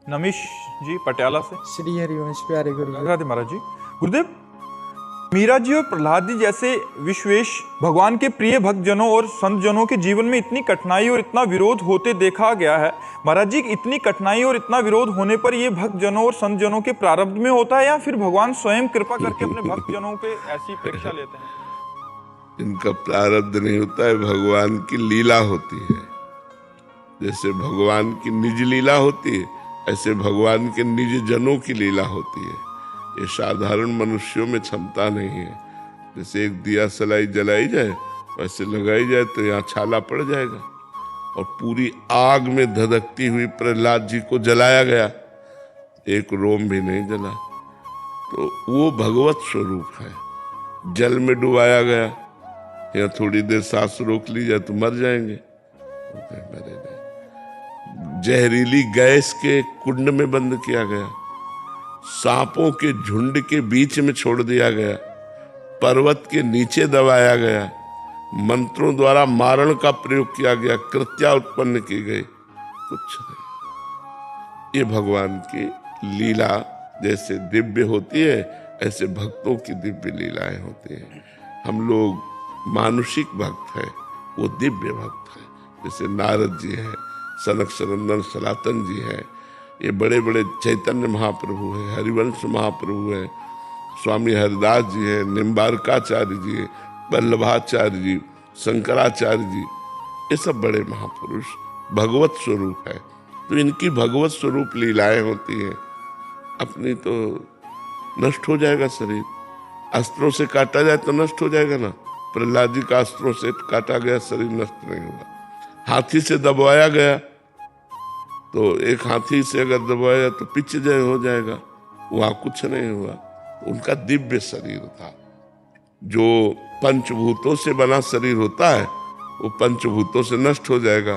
नमिश जी पटियाला से। श्री हरिवंश प्यारे गुरुदेव। राधे महाराज जी। गुरुदेव, मीरा जी और प्रहलाद जी जैसे विश्वेश भगवान के प्रिय भक्तजनों और संतजनों के जीवन में इतनी कठिनाई और इतना विरोध होते देखा गया है। महाराज जी, इतनी कठिनाई और इतना विरोध होने पर ये भक्तजनों और संतजनों के प्रारब्ध में होता है या फिर भगवान स्वयं कृपा करके अपने भक्तजनों पे ऐसी परीक्षा लेते हैं? इनका प्रारब्ध नहीं होता है, भगवान की लीला होती है। जैसे भगवान की निज लीला होती है, ऐसे भगवान के निज जनों की लीला होती है। ये साधारण मनुष्यों में क्षमता नहीं है। जैसे एक दिया सलाई जलाई जाए, वैसे लगाई जाए तो यहाँ छाला पड़ जाएगा। और पूरी आग में धधकती हुई प्रहलाद जी को जलाया गया, एक रोम भी नहीं जला। तो वो भगवत स्वरूप है। जल में डुबाया गया, या थोड़ी देर सांस रोक ली जाए तो मर जाएंगे, मरे नहीं। जहरीली गैस के कुंड में बंद किया गया, सांपों के झुंड के बीच में छोड़ दिया गया, पर्वत के नीचे दबाया गया, मंत्रों द्वारा मारण का प्रयोग किया गया, कृत्या उत्पन्न की गई, कुछ नहीं। ये भगवान की लीला जैसे दिव्य होती है, ऐसे भक्तों की दिव्य लीलाएं होती हैं। हम लोग मानुषिक भक्त हैं, वो दिव्य भक्त हैं। जैसे नारद जी हैं, सनक सनंदन सनातन जी हैं, ये बड़े बड़े चैतन्य महाप्रभु हैं, हरिवंश महाप्रभु हैं, स्वामी हरिदास जी हैं, निम्बारकाचार्य जी हैं, वल्लभाचार्य जी, शंकराचार्य जी, ये सब बड़े महापुरुष भगवत स्वरूप है। तो इनकी भगवत स्वरूप लीलाएं होती हैं। अपनी तो नष्ट हो जाएगा शरीर, अस्त्रों से काटा जाए तो नष्ट हो जाएगा ना। प्रहलाद जी का अस्त्रों से काटा गया शरीर नष्ट नहीं हुआ। हाथी से दबाया गया तो एक हाथी से अगर दबाया तो पिच जय हो जाएगा, वहां कुछ नहीं हुआ। उनका दिव्य शरीर था। जो पंचभूतों से बना शरीर होता है वो पंचभूतों से नष्ट हो जाएगा,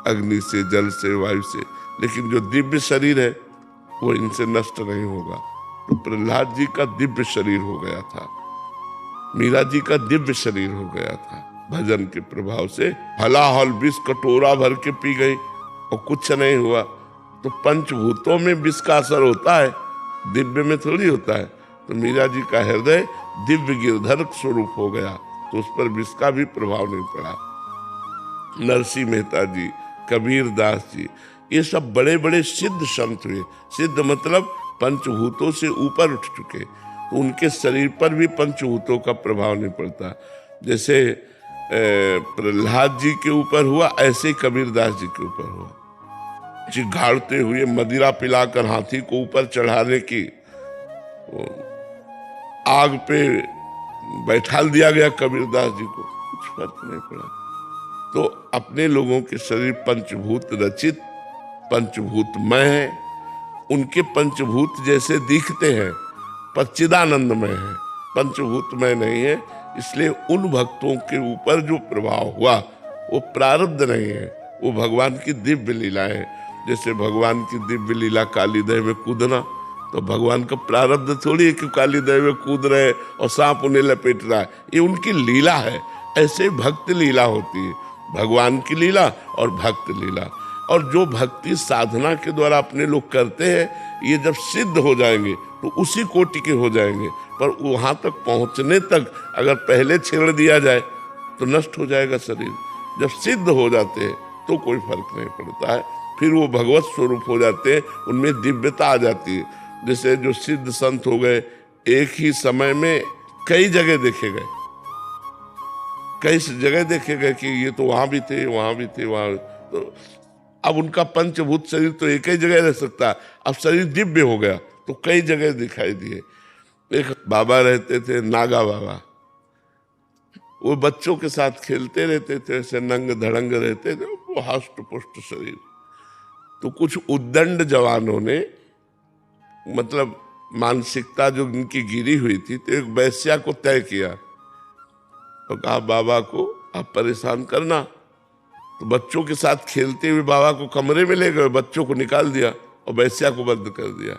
अग्नि से, जल से, वायु से। लेकिन जो दिव्य शरीर है वो इनसे नष्ट नहीं होगा। तो प्रहलाद जी का दिव्य शरीर हो गया था, मीरा जी का दिव्य शरीर हो गया था। भजन के प्रभाव से हलाहल विष कटोरा भर के पी गई और कुछ नहीं हुआ। तो पंचभूतों में विष का असर होता है, दिव्य में थोड़ी होता है। तो मीरा जी का हृदय दिव्य गिरधर स्वरूप हो गया, तो उस पर विष का भी प्रभाव नहीं पड़ा। नरसिंह मेहता जी, कबीर दास जी, ये सब बड़े बड़े सिद्ध संत हुए। सिद्ध मतलब पंचभूतों से ऊपर उठ चुके, तो उनके शरीर पर भी पंचभूतों का प्रभाव नहीं पड़ता। जैसे प्रहलाद जी के ऊपर हुआ, ऐसे ही कबीर दास जी के ऊपर हुआ। चिघाड़ते हुए मदिरा पिलाकर हाथी को ऊपर चढ़ाने की आग पे बैठाल दिया गया कबीर दास जी को, कुछ फर्क नहीं पड़ा। तो अपने लोगों के शरीर पंचभूत रचित, पंचभूतमय है। उनके पंचभूत जैसे दिखते हैं पर चिदानंदमय है, पंचभूतमय नहीं है। इसलिए उन भक्तों के ऊपर जो प्रभाव हुआ वो प्रारब्ध नहीं है, वो भगवान की दिव्य लीला है। जैसे भगवान की दिव्य लीला काली दह में कूदना, तो भगवान का प्रारब्ध थोड़ी है कि काली दह में कूद रहे और सांप उन्हें लपेट रहा है, ये उनकी लीला है। ऐसे भक्त लीला होती है, भगवान की लीला और भक्त लीला। और जो भक्ति साधना के द्वारा अपने लोग करते हैं, ये जब सिद्ध हो जाएंगे तो उसी कोटि के हो जाएंगे। पर वहां तक पहुंचने तक अगर पहले छेड़ दिया जाए तो नष्ट हो जाएगा शरीर। जब सिद्ध हो जाते हैं तो कोई फर्क नहीं पड़ता है, फिर वो भगवत स्वरूप हो जाते हैं, उनमें दिव्यता आ जाती है। जैसे जो सिद्ध संत हो गए, एक ही समय में कई जगह देखे गए, कई जगह देखे गए कि ये तो वहां भी थे, वहां भी थे, वहां। तो अब उनका पंचभूत शरीर तो एक ही जगह रह सकता है, अब शरीर दिव्य हो गया तो कई जगह दिखाई दिए। एक बाबा रहते थे, नागा बाबा, वो बच्चों के साथ खेलते रहते थे, ऐसे नंग धड़ंग रहते थे, वो हष्ट पुष्ट शरीर। तो कुछ उद्दंड जवानों ने, मतलब मानसिकता जो उनकी गिरी हुई थी, तो एक वैश्या को तय किया और कहा बाबा को आप परेशान करना। तो बच्चों के साथ खेलते हुए बाबा को कमरे में ले गए, बच्चों को निकाल दिया और वैश्या को बंद कर दिया।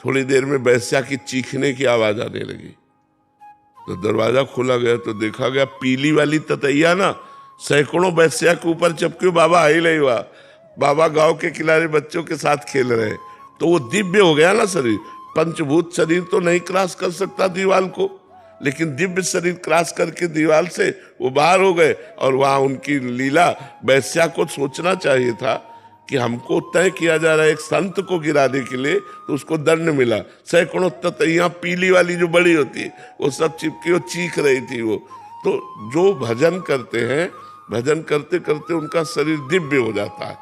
थोड़ी देर में वैश्या की चीखने की आवाज आने लगी, तो दरवाजा खोला गया तो देखा गया पीली वाली ततैया ना सैकड़ों वैश्या के ऊपर चपके, बाबा आई नहीं हुआ। बाबा गांव के किनारे बच्चों के साथ खेल रहे हैं, तो वो दिव्य हो गया ना शरीर। पंचभूत शरीर तो नहीं क्रॉस कर सकता दीवार को, लेकिन दिव्य शरीर क्रॉस करके दीवार से वो बाहर हो गए। और वहां उनकी लीला, वैश्या को सोचना चाहिए था कि हमको तय किया जा रहा है एक संत को गिराने के लिए, तो उसको दंड मिला। सैकड़ों ततैयां पीली वाली जो बड़ी होती है वो सब चिपकी, वो चीख रही थी वो। तो जो भजन करते हैं, भजन करते करते उनका शरीर दिव्य हो जाता है।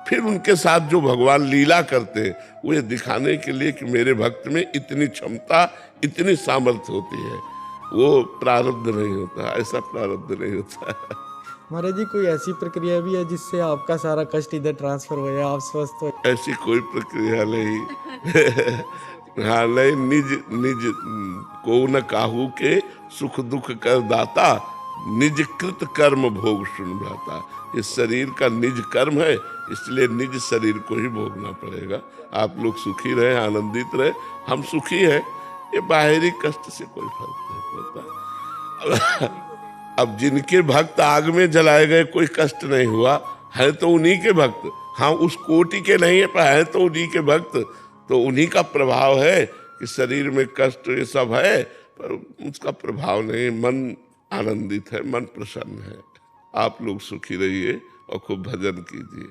फिर उनके साथ जो भगवान लीला करते हैं, वो ये दिखाने के लिए कि मेरे भक्त में इतनी क्षमता, इतनी सामर्थ्य होती है। वो प्रारब्ध नहीं होता, ऐसा प्रारब्ध नहीं होता। महाराज जी कोई ऐसी प्रक्रिया भी है जिससे आपका सारा कष्ट इधर ट्रांसफर हो जाए, आप स्वस्थ हो? ऐसी कोई प्रक्रिया नहीं। हाँ नहीं, निज निज को न काहू के सुख दुख कर दाता, निज कृत कर्म भोग सुन भ्राता। इस शरीर का निज कर्म है, इसलिए निज शरीर को ही भोगना पड़ेगा। आप लोग सुखी रहे, आनंदित रहे, हम सुखी हैं। ये बाहरी कष्ट से कोई फर्क नहीं पड़ता। अब जिनके भक्त आग में जलाए गए कोई कष्ट नहीं हुआ, है तो उन्हीं के भक्त। हाँ उस कोटि के नहीं है, पर है तो उन्हीं के भक्त, तो उन्हीं का प्रभाव है कि शरीर में कष्ट ये सब है, पर उसका प्रभाव नहीं। मन आनंदित है, मन प्रसन्न है। आप लोग सुखी रहिए और खूब भजन कीजिए।